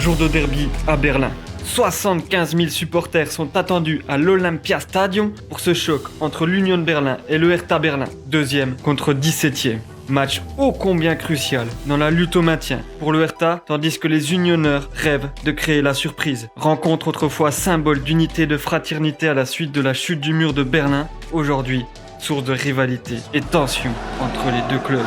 jour de derby à Berlin. 75 000 supporters sont attendus à l'Olympia Stadium pour ce choc entre l'Union Berlin et le Hertha Berlin, deuxième contre 17e. Match ô combien crucial dans la lutte au maintien pour le Hertha, tandis que les Unionneurs rêvent de créer la surprise. Rencontre autrefois symbole d'unité et de fraternité à la suite de la chute du mur de Berlin, aujourd'hui source de rivalité et tension entre les deux clubs.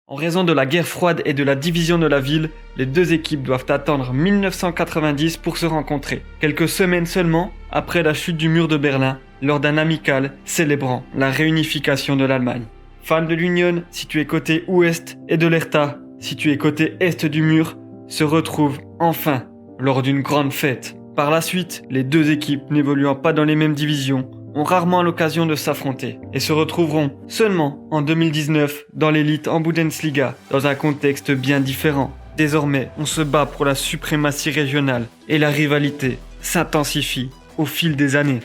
En raison de la guerre froide et de la division de la ville, les deux équipes doivent attendre 1990 pour se rencontrer, quelques semaines seulement après la chute du mur de Berlin, lors d'un amical célébrant la réunification de l'Allemagne. Fans de l'Union, situés côté ouest, et de l'Hertha, situés côté est du mur, se retrouvent enfin lors d'une grande fête. Par la suite, les deux équipes n'évoluant pas dans les mêmes divisions ont rarement l'occasion de s'affronter et se retrouveront seulement en 2019 dans l'élite en Bundesliga, dans un contexte bien différent. Désormais, on se bat pour la suprématie régionale et la rivalité s'intensifie au fil des années.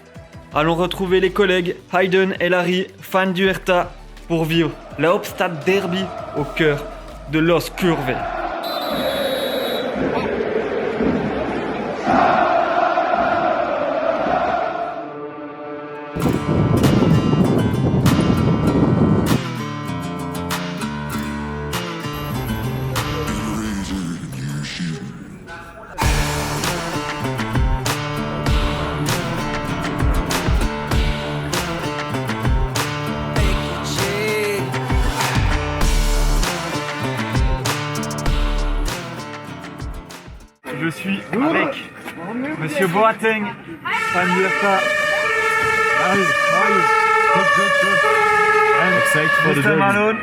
Allons retrouver les collègues Hayden et Larry, fans du Hertha, pour vivre la Hauptstadt Derby au cœur de Los Curve. Je suis avec Monsieur Boateng, fan du Hertha. Excited for the Mr. derby. Malone,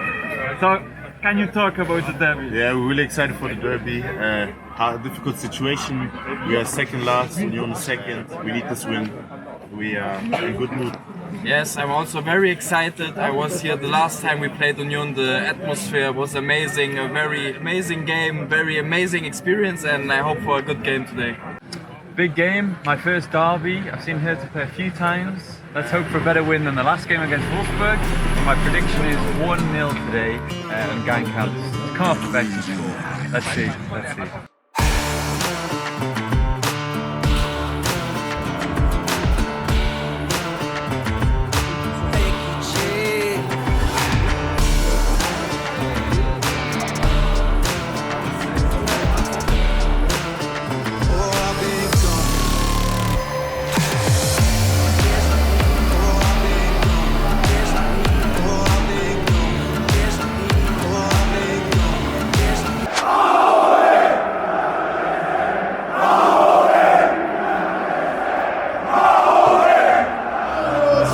can you talk about the derby? Yeah, we're really excited for the derby. A difficult situation. We are second last, Union second. We need this win. We are in good mood. Yes, I'm also very excited. I was here the last time we played Union. The atmosphere was amazing, a very amazing game, very amazing experience, and I hope for a good game today. Big game, my first derby. I've seen Hertha play a few times. Let's hope for a better win than the last game against Wolfsburg. My prediction is 1-0 today, and Gang has come off the bench and score. Let's see.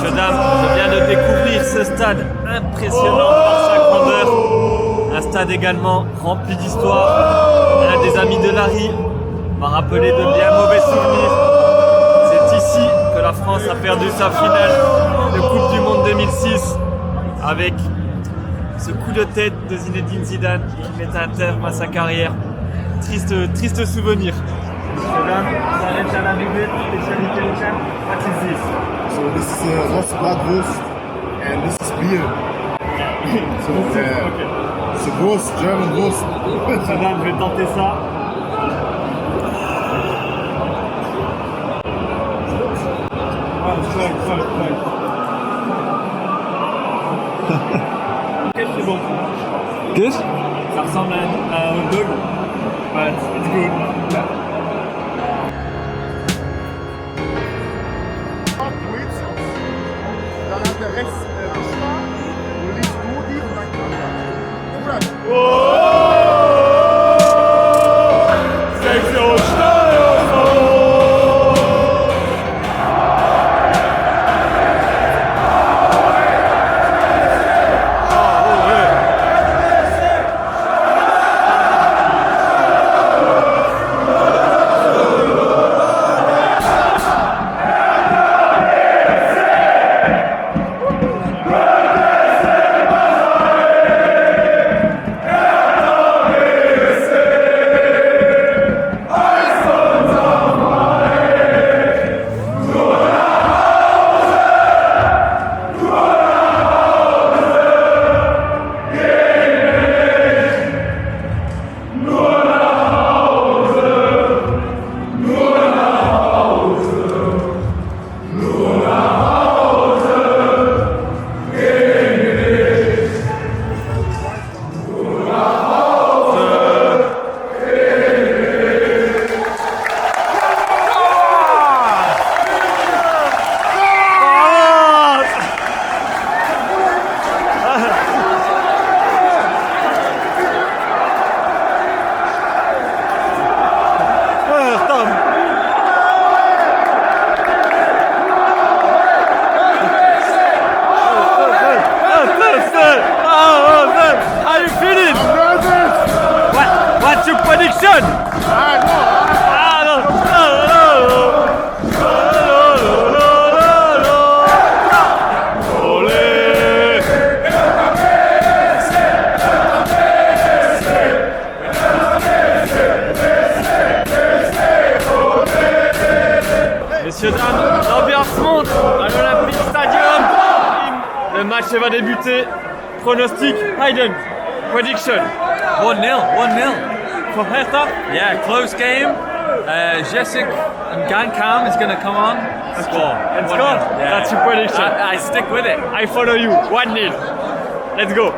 Messieurs, dames, je viens de découvrir ce stade impressionnant par sa grandeur. Un stade également rempli d'histoire. Un des amis de Larry m'a rappelé de bien mauvais souvenirs. C'est ici que la France a perdu sa finale de Coupe du Monde 2006 avec ce coup de tête de Zinedine Zidane qui met un terme à sa carrière. Triste souvenir. Messieurs, dames, ça arrive à l'arrivée, spécialité locale. What is this? So this is Ross Bratwurst and this is beer. So it's a Wurst, German Wurst. Madame, je vais tenter ça. Ok, c'est bon. Good? Ça ressemble à un hot dog, but it's good. Dann hat der rechts Wischler, du links Rudi und dann Konrad. match va débuter. Pronostic, Hayden. Prediction. 1-0, 1-0. For Hertha. Yeah, close game. Jessic and Gankam is going to come on and score. And 1-0. score? That's your prediction. I stick with it. I follow you. 1-0. Let's go.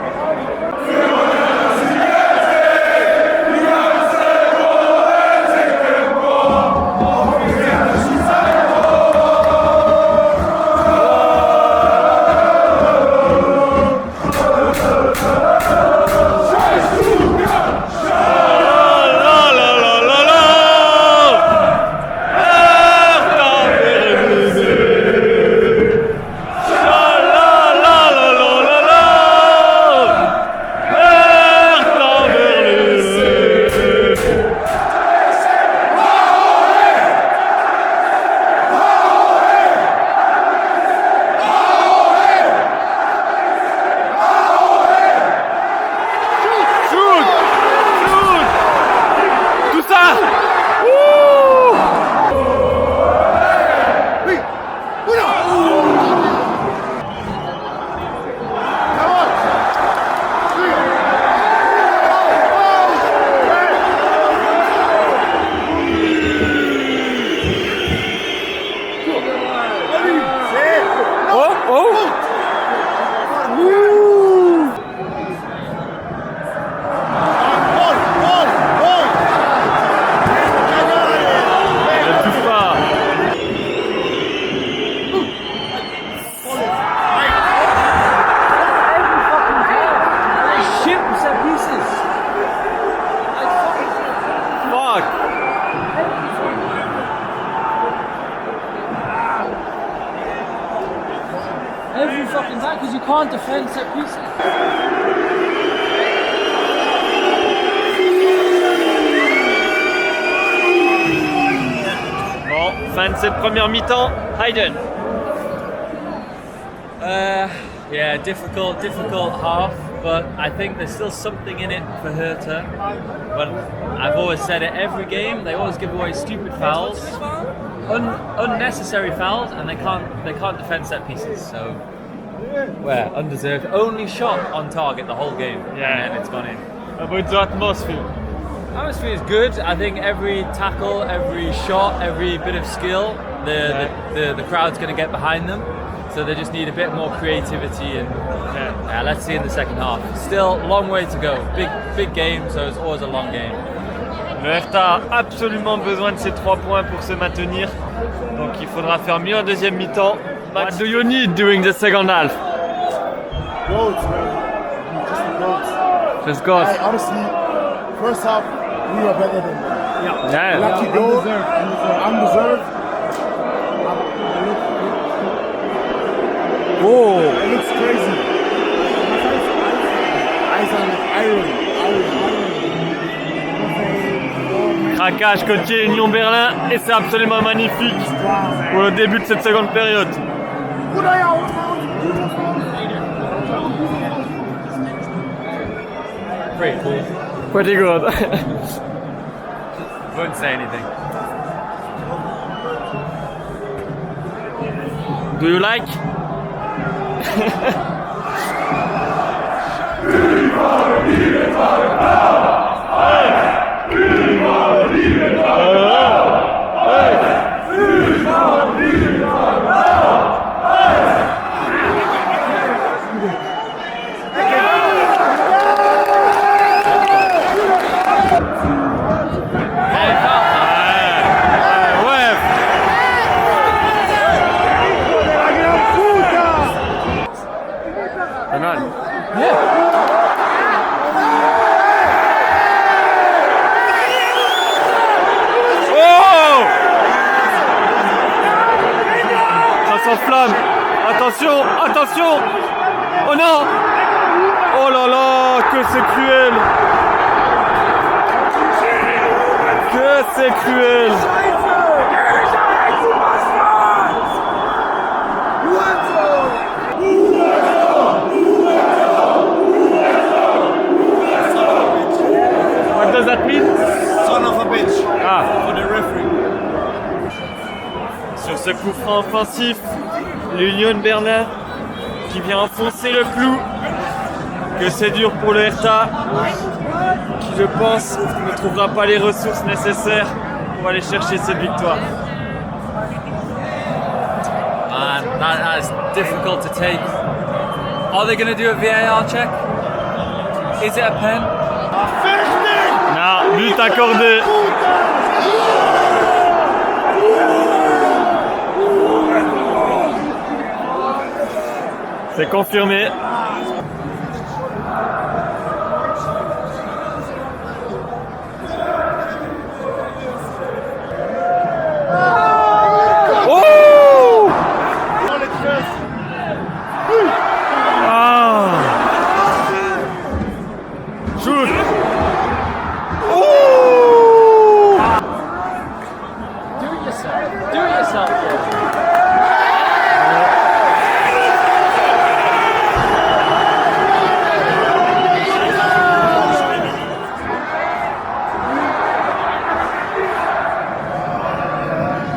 Every fucking time, because you can't defend set pieces. Bon, fin de cette première mi-temps. Hayden. Yeah, difficult half, but I think there's still something in it for Hertha. But I've always said it, every game they always give away stupid fouls, unnecessary fouls, and they can't defend set pieces. So, undeserved. Only shot on target the whole game, Yeah. and then it's gone in. About the atmosphere. Atmosphere is good. I think every tackle, every shot, every bit of skill, the crowd's going to get behind them. So they just need a bit more creativity, and let's see in the second half. Still long way to go. Big game, so it's always a long game. Le Hertha a absolument besoin de ces 3 points pour se maintenir. Donc il faudra faire mieux en deuxième mi-temps. What do you need during the second half? Goals, man. Just the goals. Just goals. Honestly, first half, we were better than them. Yeah. Lucky goal. Undeserved. Oh. It looks crazy. Eyes on iron. Craquage côté Union Berlin et c'est absolument magnifique pour le début de cette seconde période. Pretty cool. Pretty good. Won't say anything. Do you like? S'enflamme. Attention, attention. Oh non. Oh là là, que c'est cruel. Que c'est cruel. What does that mean? Son of a bitch. Ah. For the referee. Sur ce coup franc offensif, l'Union Berlin qui vient enfoncer le clou, que c'est dur pour le Hertha, qui je pense ne trouvera pas les ressources nécessaires pour aller chercher cette victoire. Man, that is difficult to take. Are they going to do a VAR check? Is it a pen? Non, but accordé. C'est confirmé. Oh! Ah! Shoot! Oh! Do it yourself. Do it yourself.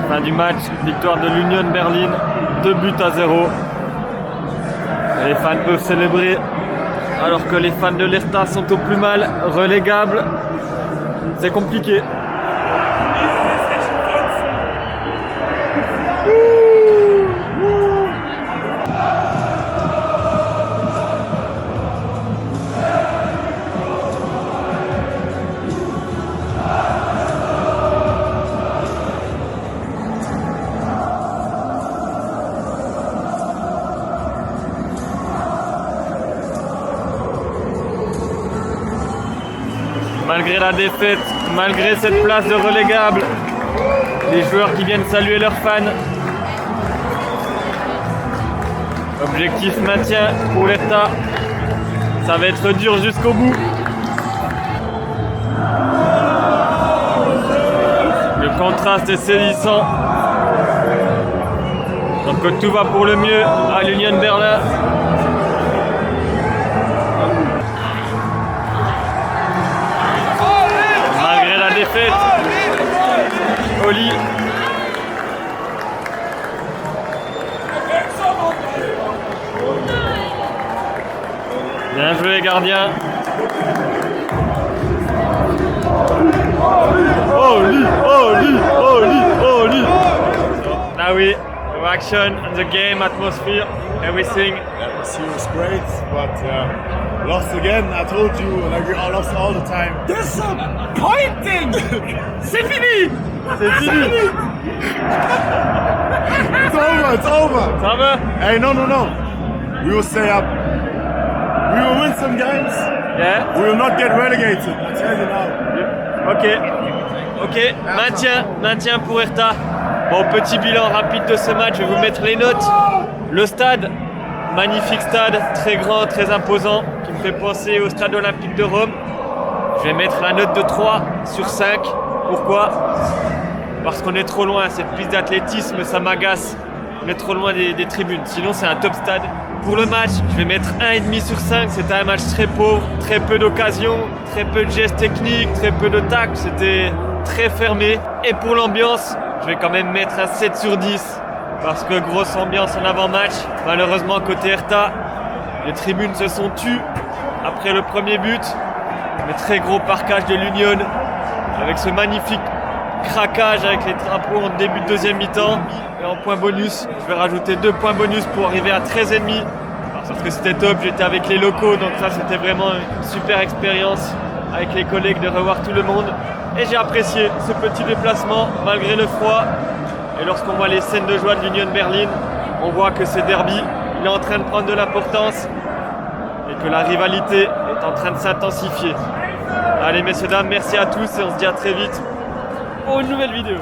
Fin du match, victoire de l'Union Berlin, 2-0. Les fans peuvent célébrer alors que les fans de l'Hertha sont au plus mal, relégables. C'est compliqué. Malgré la défaite, malgré cette place de relégable, les joueurs qui viennent saluer leurs fans. Objectif maintien pour l'Hertha. Ça va être dur jusqu'au bout. Le contraste est saisissant. Donc que tout va pour le mieux à l'Union Berlin. Malgré la défaite, Oli. Bien joué gardien. Oli, Oli, Oli, Oli. Now we have action and the game, atmosphere, everything. Atmosphere was great, but lost again. I told you, like we all lost all the time. There's some pointing! C'est fini. C'est fini. It's over, it's over. Ça va? Hey, no. We will stay up. We will win some games. Yeah. We will not get relegated. I tell you now. Ok, maintien pour Hertha. Bon, petit bilan rapide de ce match, je vais vous mettre les notes. Le stade, magnifique stade, très grand, très imposant, qui me fait penser au stade olympique de Rome. Je vais mettre la note de 3 sur 5. Pourquoi? Parce qu'on est trop loin, cette piste d'athlétisme, ça m'agace. On est trop loin des tribunes, sinon c'est un top stade. Pour le match, je vais mettre 1,5 sur 5. C'était un match très pauvre, très peu d'occasions, très peu de gestes techniques, très peu de tacles. C'était très fermé. Et pour l'ambiance, je vais quand même mettre un 7 sur 10. Parce que grosse ambiance en avant-match. Malheureusement, côté Hertha, les tribunes se sont tues après le premier but. Mais très gros parquage de l'Union avec ce magnifique craquage avec les drapeaux en début de deuxième mi-temps. Et en point bonus, je vais rajouter 2 points bonus pour arriver à 13,5. Parce que c'était top, j'étais avec les locaux, donc ça c'était vraiment une super expérience avec les collègues de revoir tout le monde. Et j'ai apprécié ce petit déplacement malgré le froid. Et lorsqu'on voit les scènes de joie de l'Union Berlin, on voit que ce derby, il est en train de prendre de l'importance et que la rivalité est en train de s'intensifier. Allez messieurs dames, merci à tous et on se dit à très vite pour une nouvelle vidéo.